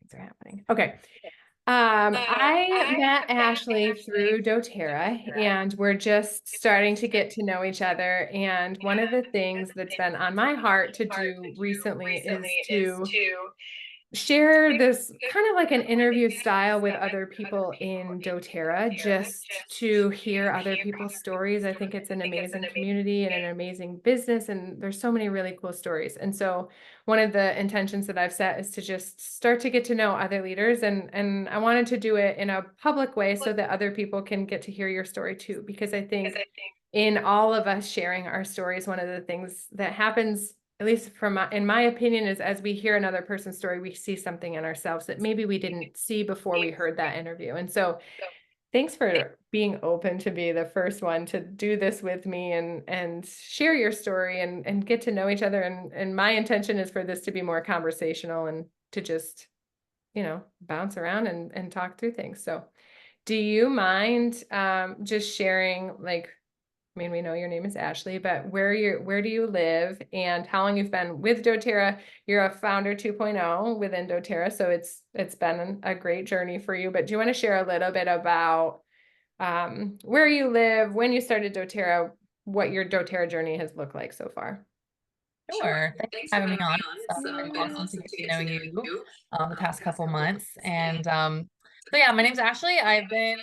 things are happening. Okay. I met Ashley through doTERRA, and we're just starting to get to know each other. And one of the things that's been on my heart to do recently is to share this kind of like an interview style with other people in doTERRA, just to hear other people's stories. I think it's an amazing community and an amazing business, and there's so many really cool stories. And so one of the intentions that I've set is to just start to get to know other leaders, and I wanted to do it in a public way so that other people can get to hear your story too, because I think in all of us sharing our stories, one of the things that happens, at least in my opinion, is as we hear another person's story, we see something in ourselves that maybe we didn't see before we heard that interview. And so thanks for being open to be the first one to do this with me and share your story and get to know each other. And my intention is for this to be more conversational and to just, bounce around and talk through things. So do you mind just sharing, like, I mean, we know your name is Ashley, but where do you live and how long you've been with doTERRA? You're a founder 2.0 within doTERRA, so it's been a great journey for you. But do you want to share a little bit about where you live, when you started doTERRA, what your doTERRA journey has looked like so far? Sure. Thanks for having me on. It's been awesome to get to know you the past couple months. And so yeah, my name's Ashley. I've been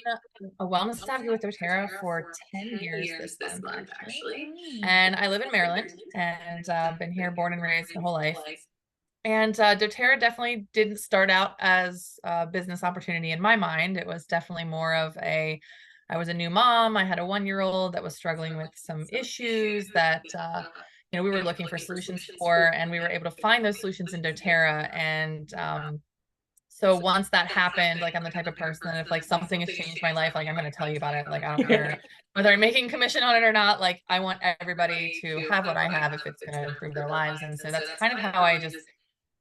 a wellness advocate with doTERRA for 10 years this month, actually. And I live in Maryland and been here born and raised my whole life. And doTERRA definitely didn't start out as a business opportunity in my mind. It was definitely more of I was a new mom. I had a 1-year-old that was struggling with some issues that we were looking for solutions for, and we were able to find those solutions in doTERRA. And so once that happened, like, I'm the type of person that if like something has changed my life, like, I'm going to tell you about it. Like, I don't care whether I'm making commission on it or not. Like, I want everybody to have what I have if it's going to improve their lives. And so that's kind of how I just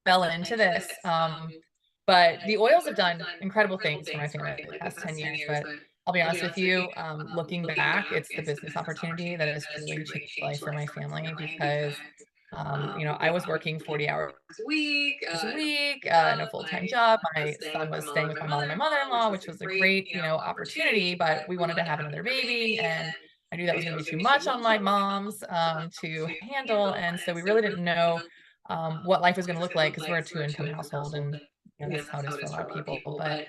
fell into this. But the oils have done incredible things for my family the past 10 years. But I'll be honest with you, looking back, it's the business opportunity that has truly changed life for my family because I was working 40 hours a week in a full-time job. My son was staying with my mom and my mother-in-law, which was a great, opportunity, but we wanted to have another baby. And I knew that was going to be too much on my mom's to handle. And so we really didn't know what life was going to look like because we're a two-income household, and that's how it is for a lot of people. But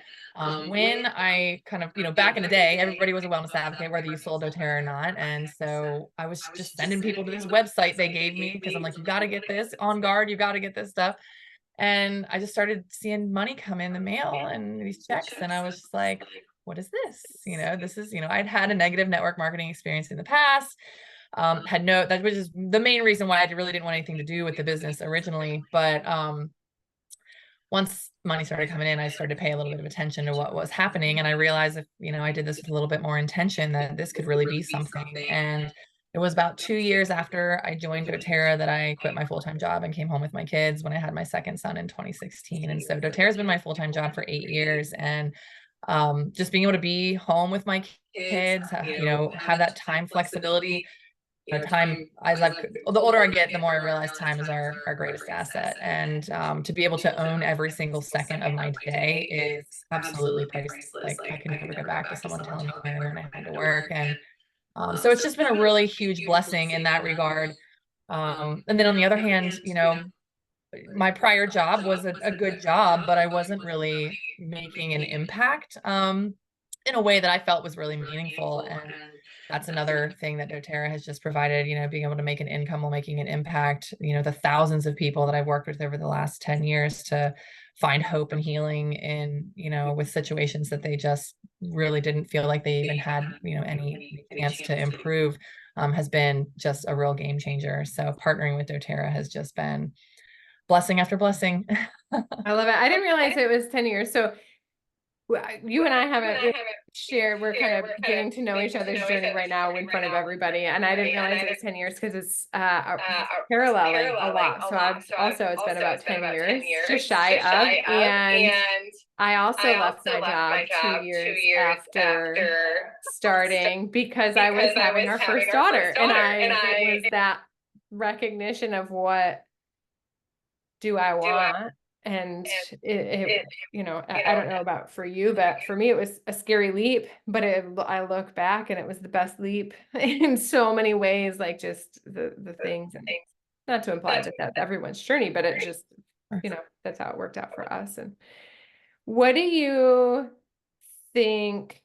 when I kind of, back in the day, everybody was a wellness advocate, whether you sold doTERRA or not. And so I was just sending people to this website they gave me because I'm like, you got to get this on guard, you got to get this stuff. And I just started seeing money come in the mail and these checks, and I was just like, what is this? This is, I'd had a negative network marketing experience in the past. That was just the main reason why I really didn't want anything to do with the business originally. But once money started coming in, I started to pay a little bit of attention to what was happening. And I realized if, I did this with a little bit more intention, that this could really be something. And it was about 2 years after I joined doTERRA that I quit my full-time job and came home with my kids when I had my second son in 2016. And so doTERRA has been my full-time job for 8 years. And just being able to be home with my kids, have that time flexibility. Time, as the older I get, the more I realize time is our greatest asset. And to be able to own every single second of my day is absolutely priceless. Like, I can never go back to someone telling me when I had to work. And so it's just been a really huge blessing in that regard. And then on the other hand, my prior job was a good job, but I wasn't really making an impact in a way that I felt was really meaningful. And that's another thing that doTERRA has just provided, being able to make an income while making an impact, the thousands of people that I've worked with over the last 10 years to find hope and healing in, with situations that they just really didn't feel like they even had, any chance to improve, has been just a real game changer. So partnering with doTERRA has just been blessing after blessing. I love it. I didn't realize it was 10 years. So you and I haven't shared, we're kind of getting to know each other's journey right now in front of everybody. And I didn't realize it was 10 years because it's paralleling a lot. So it's been about 10 years, just shy of. And I also left my job 2 years after starting because I was having our first daughter. And it was that recognition of what do I want and I don't know about for you, but for me it was a scary leap, but I look back and it was the best leap in so many ways, like just the things, and not to imply that that's everyone's journey, but it just, that's how it worked out for us. And what do you think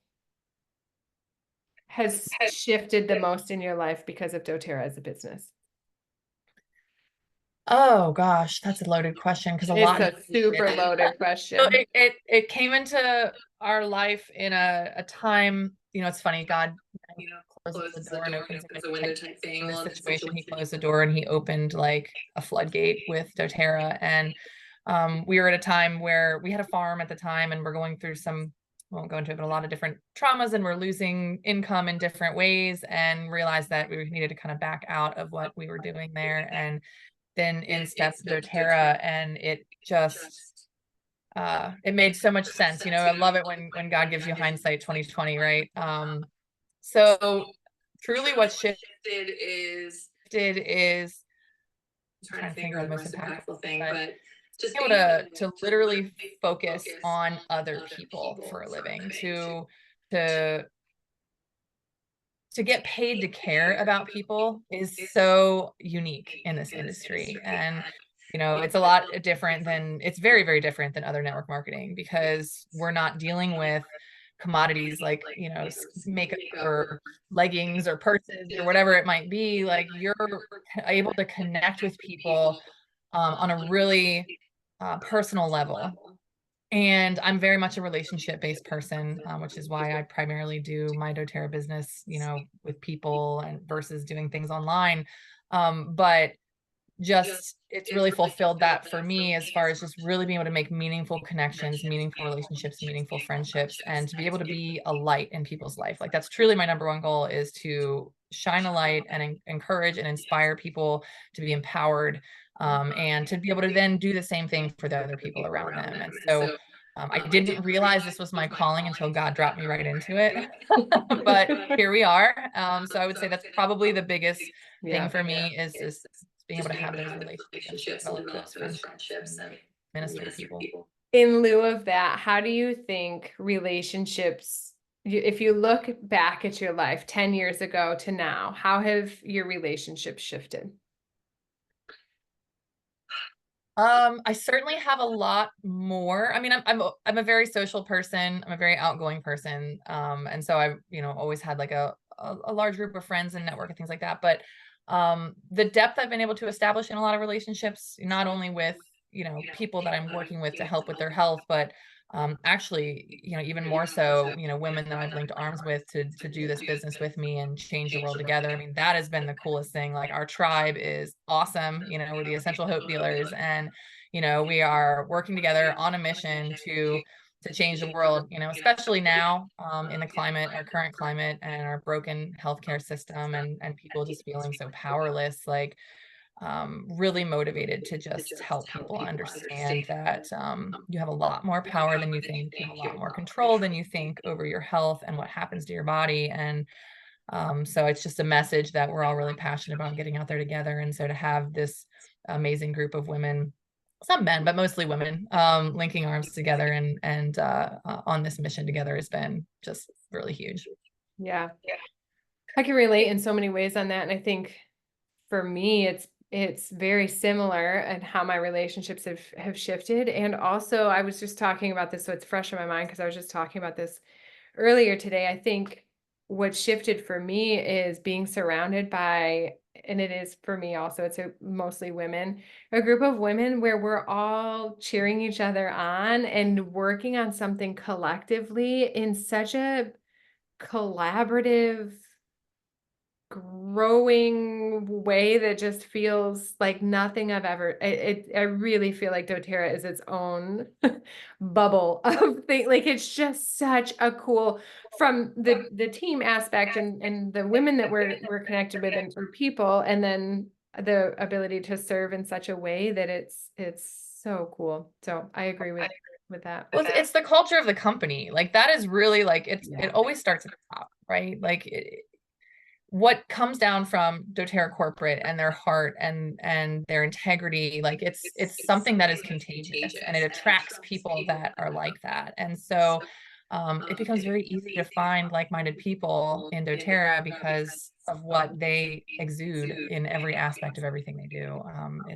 has shifted the most in your life because of doTERRA as a business? Oh gosh, that's a loaded question because a It's lot has a super shifted. loaded So question. it came into our life in a time, it's funny, God, closes the door and opens a window type thing. So in this situation, he closed the door and he opened like a floodgate with doTERRA. And we were at a time where we had a farm at the time and we're going through some, I won't go into it, but a lot of different traumas, and we're losing income in different ways, and realized that we needed to kind of back out of what we were doing there. And then in steps doTERRA, and it just it made so much sense. I love it when God gives you hindsight 2020, right? So truly what shifted is, I'm trying to think of the most impactful thing, but just being able to literally focus on other people for a living, to to get paid to care about people is so unique in this industry. And it's a lot different than, it's very, very different than other network marketing, because we're not dealing with commodities like, makeup or leggings or purses or whatever it might be. Like, you're able to connect with people on a really personal level. And I'm very much a relationship-based person, which is why I primarily do my doTERRA business, with people, and versus doing things online. But just, it's really fulfilled that for me, as far as just really being able to make meaningful connections, meaningful relationships, meaningful friendships, and to be able to be a light in people's life. Like, that's truly my number one goal, is to shine a light and encourage and inspire people to be empowered, and to be able to then do the same thing for the other people around them. And so I didn't realize this was my calling until God dropped me right into it. But here we are. So I would say that's probably the biggest thing Yeah. for me, is being able to have those relationships and develop those friendships and minister to people. In lieu of that, how do you think relationships, if you look back at your life 10 years ago to now, how have your relationships shifted? I certainly have a lot more. I mean, I'm a very social person. I'm a very outgoing person. And so I've, always had like a large group of friends and network and things like that. But the depth I've been able to establish in a lot of relationships, not only with, people that I'm working with to help with their health, but actually, even more so, women that I've linked arms with to do this business with me and change the world together. I mean, that has been the coolest thing. Like, our tribe is awesome. We're the Essential Hope Dealers, and we are working together on a mission to change the world, especially now, in the climate, our current climate, and our broken healthcare system, and people just feeling so powerless. Like, really motivated to just help people understand that you have a lot more power than you think, you have a lot more control than you think over your health and what happens to your body. And so it's just a message that we're all really passionate about getting out there together. And so to have this amazing group of women, some men, but mostly women, linking arms together and on this mission together has been just really huge. Yeah. I can relate in so many ways on that. And I think for me, it's very similar and how my relationships have shifted. And also, I was just talking about this, so it's fresh in my mind because I was just talking about this earlier today. I think what shifted for me is being surrounded by, and it is for me also, it's mostly women, a group of women where we're all cheering each other on and working on something collectively in such a collaborative, growing way that just feels like nothing I've ever, I really feel like doTERRA is its own bubble of thing. Like, it's just such a cool, from the team aspect and the women that we're connected with, and or people, and then the ability to serve in such a way that it's so cool. So I agree with that. Well, it's the culture of the company. Like, that is really, like, it Yeah. always starts at the top, right? Like, what comes down from doTERRA corporate and their heart and their integrity, like it's something that is contagious and it attracts people that are like that. And so it becomes very easy to find like-minded people in doTERRA because of what they exude in every aspect of everything they do.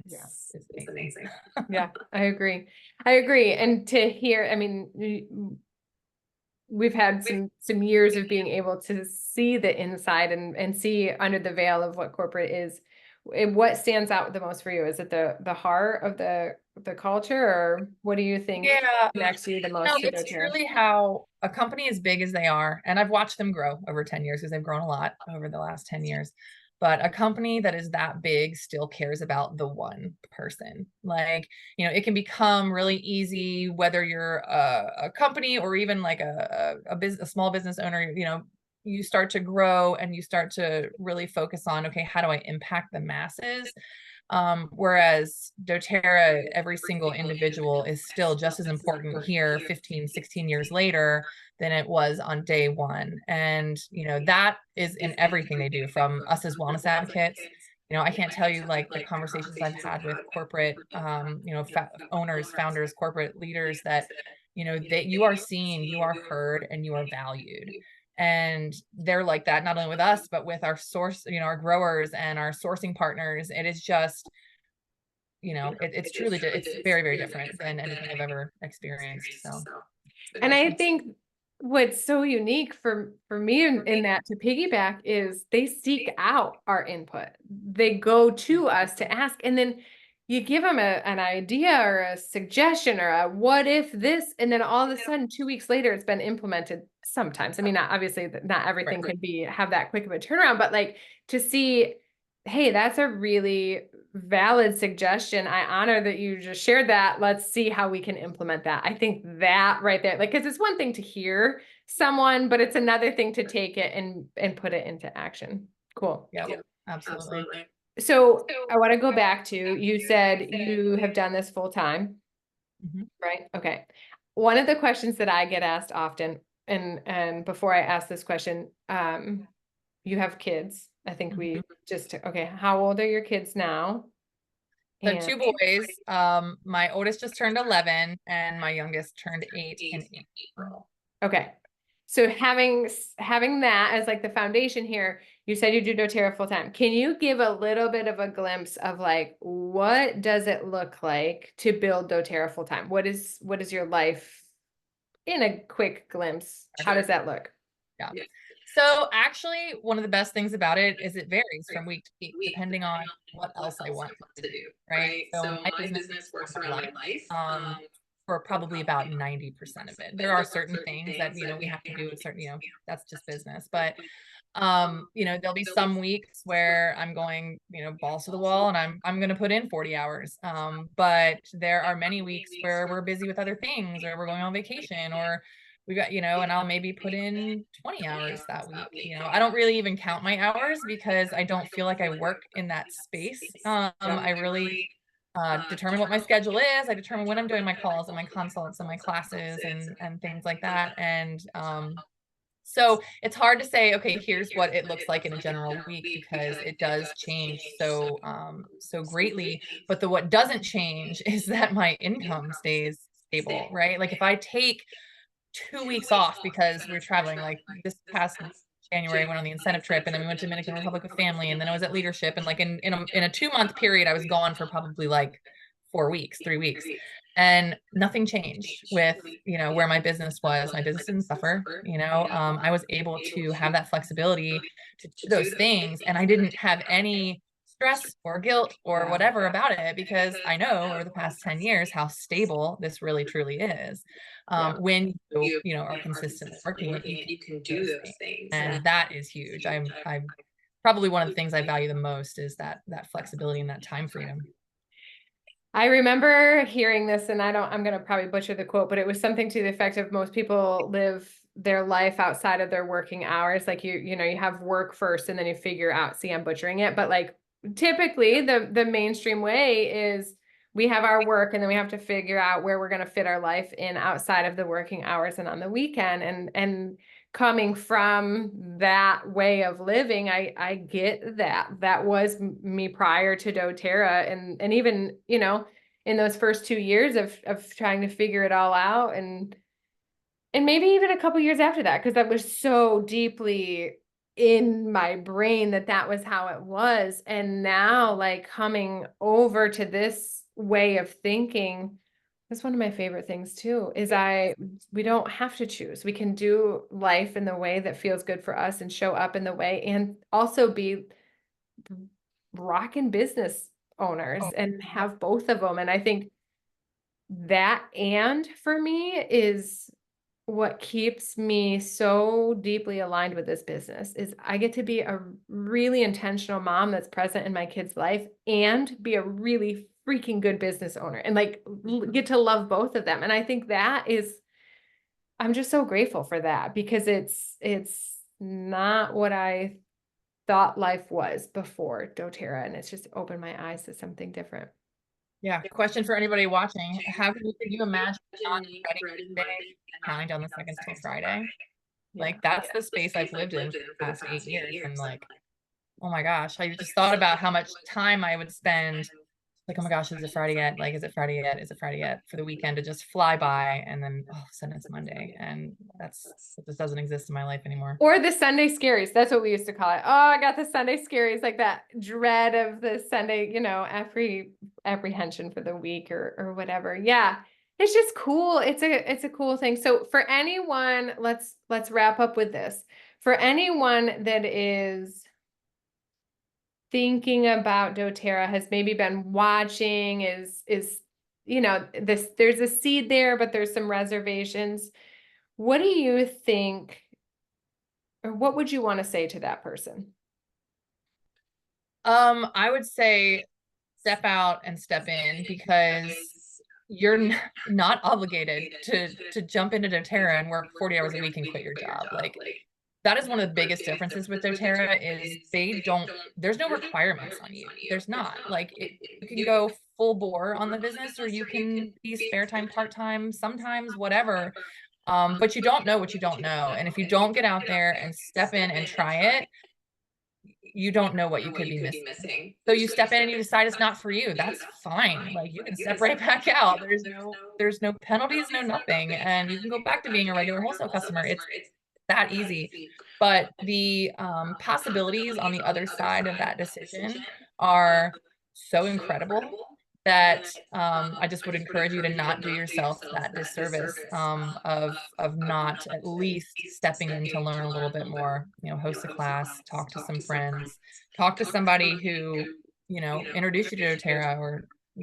Yeah. It's amazing. Yeah, I agree. I agree. And to hear, I mean, we've had some years of being able to see the inside and see under the veil of what corporate is. What stands out the most for you? Is it the heart of the culture, or what do you think Yeah, connects you the no, most to it's doTERRA? truly how a company as big as they are, and I've watched them grow over 10 years because they've grown a lot over the last 10 years. But a company that is that big still cares about the one person. Like, it can become really easy whether you're a company or even like a small business owner, you start to grow and you start to really focus on, okay, how do I impact the masses? Whereas doTERRA, every single individual is still just as important here 15, 16 years later than it was on day one. And, that is in everything they do from us as wellness advocates. I can't tell you like the conversations I've had with corporate, owners, founders, corporate leaders that, that you are seen, you are heard, and you are valued. And they're like that not only with us but with our source, our growers and our sourcing partners. It is just, it's truly it's very, very different than anything I've ever experienced. So And I think what's so unique for me in that, to piggyback, is they seek out our input. They go to us to ask, and then you give them an idea or a suggestion or a what if this, and then all of a sudden 2 weeks later it's been implemented. Sometimes, I mean, not obviously not everything right. could be have that quick of a turnaround, but like to see, hey, that's a really valid suggestion. I honor that you just shared that. Let's see how we can implement that. I think that right there, like, because it's one thing to hear someone, but it's another thing to take it and put it into action. Cool. Yeah, absolutely. So I want to go back to, you said you have done this full time, Mhm. right? Okay. One of the questions that I get asked often, and before I ask this question, you have kids. I think Mhm. we just, okay, how old are your kids now? So And two boys. My oldest just turned 11 and my youngest turned 8 in April. okay. So having that as like the foundation here, you said you do doTERRA full time. Can you give a little bit of a glimpse of like what does it look like to build doTERRA full time? What is your life in a quick glimpse? How does that look? Yeah. So actually, one of the best things about it is it varies from week to week, depending on what else I want to do, right? So my business works around my life, for probably about 90% of it. There are certain things that, we have to do with certain, that's just business. But there'll be some weeks where I'm going, balls to the wall and I'm going to put in 40 hours. But there are many weeks where we're busy with other things or we're going on vacation or we got, and I'll maybe put in 20 hours that week. I don't really even count my hours because I don't feel like I work in that space. I really determine what my schedule is. I determine when I'm doing my calls and my consults and my classes and things like that. And so it's hard to say, okay, here's what it looks like in a general week because it does change so greatly. But what doesn't change is that my income stays stable, right? Like if I take 2 weeks off because we're traveling, like this past January, I went on the incentive trip and then we went to Dominican Republic with family and then I was at leadership and like in a 2 month period, I was gone for probably like 4 weeks, 3 weeks. And nothing changed with, where my business was. My business didn't suffer, I was able to have that flexibility to do those things. And I didn't have any stress or guilt or whatever about it because I know over the past 10 years how stable this really truly is. Yeah. When you are consistently working it, you can do those things. And that is huge. I'm probably one of the things I value the most is that flexibility and that time freedom. I remember hearing this, and I'm going to probably butcher the quote, but it was something to the effect of most people live their life outside of their working hours. Like you have work first and then you figure out, see, I'm butchering it, but like typically the mainstream way is we have our work and then we have to figure out where we're going to fit our life in outside of the working hours and on the weekend. And coming from that way of living, I get that. That was me prior to doTERRA, and even, in those first 2 years of trying to figure it all out, and maybe even a couple years after that, because that was so deeply in my brain that that was how it was. And now, like, coming over to this way of thinking, that's one of my favorite things too, is we don't have to choose. We can do life in the way that feels good for us and show up in the way, and also be rockin' business owners and have both of them. And I think that, and for me, is what keeps me so deeply aligned with this business, is I get to be a really intentional mom that's present in my kid's life and be a really freaking good business owner, and like get to love both of them. And I think that is, I'm just so grateful for that, because it's not what I thought life was before doTERRA, and it's just opened my eyes to something different. Yeah. Question for anybody watching. Could you imagine not dreading Monday, counting down the seconds till Friday? Yeah. Like that's the space I've lived in for the past 8 years. And like, oh my gosh, I just thought about how much time I would spend like, oh my gosh, is it Friday yet? Like, is it Friday yet? Is it Friday yet? For the weekend to just fly by, and then all of a sudden it's Monday. And it just doesn't exist in my life anymore. Or the Sunday scaries. That's what we used to call it. Oh, I got the Sunday scaries, like that dread of the Sunday, apprehension for the week, or whatever. Yeah. It's just cool. It's a cool thing. So for anyone, let's wrap up with this. For anyone that is thinking about doTERRA, has maybe been watching, is this, there's a seed there, but there's some reservations. What do you think, or what would you want to say to that person? I would say step out and step in, because you're not obligated to jump into doTERRA and work 40 hours a week and quit your job. Like that is one of the biggest differences with doTERRA is there's no requirements on you. There's not like you can go full bore on the business, or you can be spare time, part-time, sometimes whatever. But you don't know what you don't know. And if you don't get out there and step in and try it, you don't know what you could be missing. So you step in and you decide it's not for you. That's fine. Like you can step right back out. There's no penalties, no nothing. And you can go back to being a regular wholesale customer. It's that easy. But the possibilities on the other side of that decision are so incredible that I just would encourage you to not do yourself that disservice of not at least stepping in to learn a little bit more, host a class, talk to some friends, talk to somebody who, introduced you to doTERRA, or, do,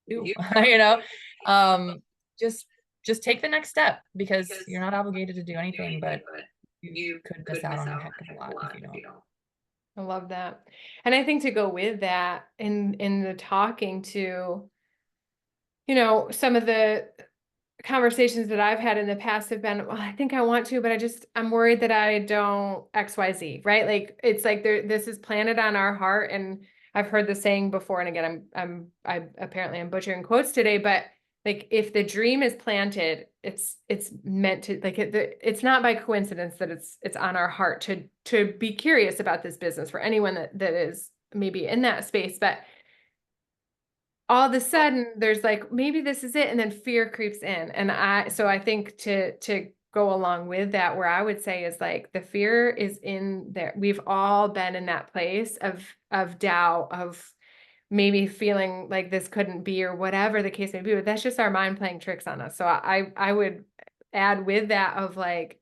you know, um, just, just take the next step, because you're not obligated to do anything, but you could miss out on a heck of a lot if you don't. I love that. And I think to go with that, in the talking to, some of the conversations that I've had in the past have been, well, I think I want to, but I'm worried that I don't XYZ, right? Like it's like this is planted on our heart. And I've heard the saying before, and again, I'm butchering quotes today, but like if the dream is planted, it's meant to, like it's not by coincidence that it's on our heart to be curious about this business, for anyone that is maybe in that space. But all of a sudden there's like, maybe this is it, and then fear creeps in. And I think to go along with that, where I would say is like the fear is in there. We've all been in that place of doubt, of maybe feeling like this couldn't be, or whatever the case may be, but that's just our mind playing tricks on us. So I would add with that of like,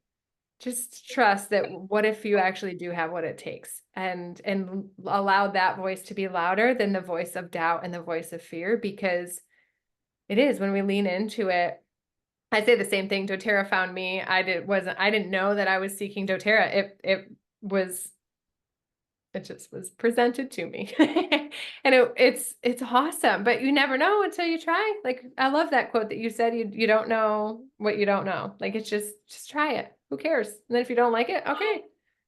just trust that, what if you actually do have what it takes, and allow that voice to be louder than the voice of doubt and the voice of fear, because it is, when we lean into it. I say the same thing. doTERRA found me. I didn't know that I was seeking doTERRA. It just was presented to me. And it's awesome, but you never know until you try. Like, I love that quote that you said, you don't know what you don't know. Like, it's just try it. Who cares? And then if you don't like it, okay.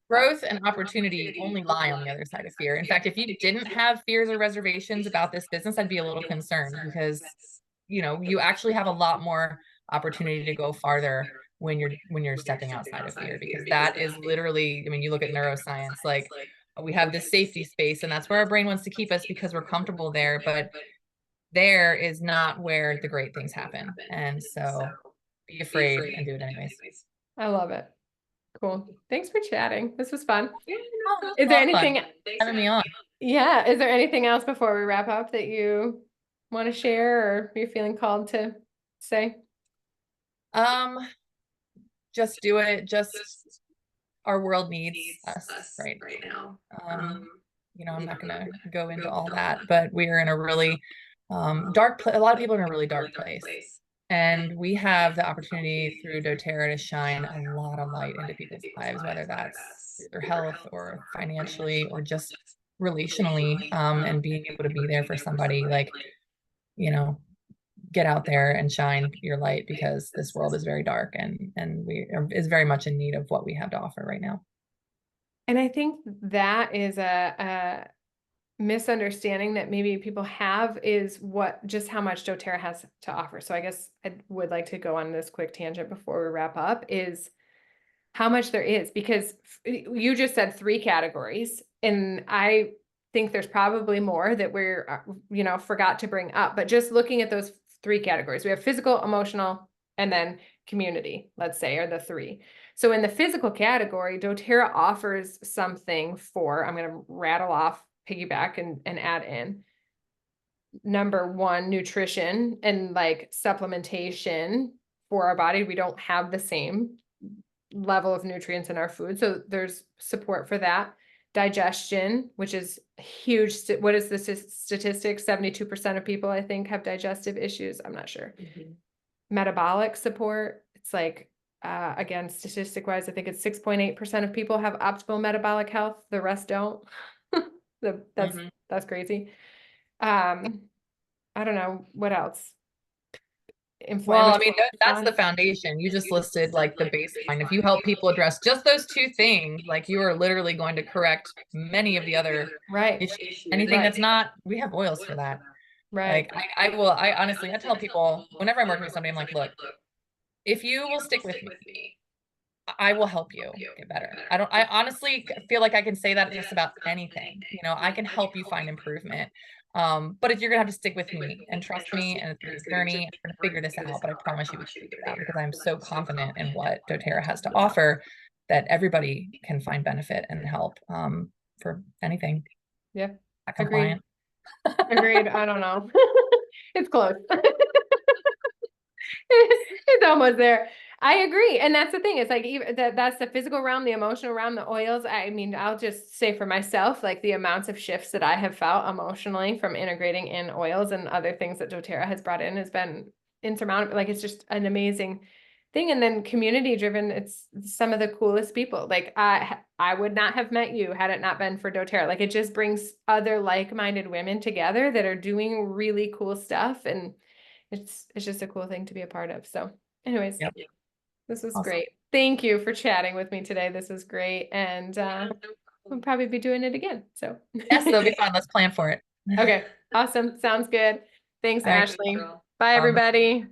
Growth and opportunity only lie on the other side of fear. In fact, if you didn't have fears or reservations about this business, I'd be a little concerned, because you actually have a lot more opportunity to go farther when you're stepping outside of fear, because that is literally, I mean, you look at neuroscience, like we have this safety space and that's where our brain wants to keep us because we're comfortable there, but there is not where the great things happen. And so be afraid and do it anyways. I love it. Cool. Thanks for chatting. This was fun. Oh, it was Is a there lot of fun anything, having me on. yeah, is there anything else before we wrap up that you want to share or you're feeling called to say? Um, just do it. Just our world needs us right now. I'm not gonna go into all that, but we are in a really dark place. A lot of people are in a really dark place. And we have the opportunity through doTERRA to shine a lot of light into people's lives, whether that's through their health or financially or just relationally, and being able to be there for somebody. Like, you know, get out there and shine your light, because this world is very dark, and is very much in need of what we have to offer right now. And I think that is a misunderstanding that maybe people have, is what just how much doTERRA has to offer. So I guess I would like to go on this quick tangent before we wrap up, is how much there is, because you just said 3 categories, and I think there's probably more that we're forgot to bring up. But just looking at those 3 categories, we have physical, emotional, and then community, let's say, are the 3. So in the physical category, doTERRA offers something for, I'm going to rattle off, piggyback, and add in. Number 1, nutrition and like supplementation for our body. We don't have the same level of nutrients in our food, so there's support for that. Digestion, which is huge. What is the statistic? 72% of people, I think, have digestive issues. I'm not sure. Metabolic support, it's like again, statistic wise, I think it's 6.8% of people have optimal metabolic health, the rest don't. That's crazy. I don't know what else. Well, I mean, Inflammatory that's the response. foundation. You just listed like the baseline. If you help people address just those 2 things, like you are literally going to correct many of the other Right, issues. Anything that's not, we have oils for that. right. Like I honestly, I tell people whenever I'm working with somebody, I'm like, look, if you will stick with me, I will help you get better. I honestly feel like I can say that just about anything. I can help you find improvement. But if you're gonna have to stick with me and trust me, and through this journey, we're gonna figure this out. But I promise you we can figure it out, because I'm so confident in what doTERRA has to offer that everybody can find benefit and help for anything. Yeah, Not agreed. compliant. Agreed. I don't know. It's close. It's almost there. I agree. And that's the thing. It's like even that's the physical realm, the emotional realm, the oils. I mean, I'll just say for myself, like the amounts of shifts that I have felt emotionally from integrating in oils and other things that doTERRA has brought in has been insurmountable. Like it's just an amazing thing. And then community driven, it's some of the coolest people. Like I would not have met you had it not been for doTERRA. Like it just brings other like-minded women together that are doing really cool stuff, and it's just a cool thing to be a part of. So anyways, Yep. this was Awesome. great. Thank you for chatting with me today. This was great. And we'll probably be doing it again. So Yes, that'll be fun. Let's plan for it. okay, awesome. Sounds good. Thanks, All right. Ashley. Bye, everybody.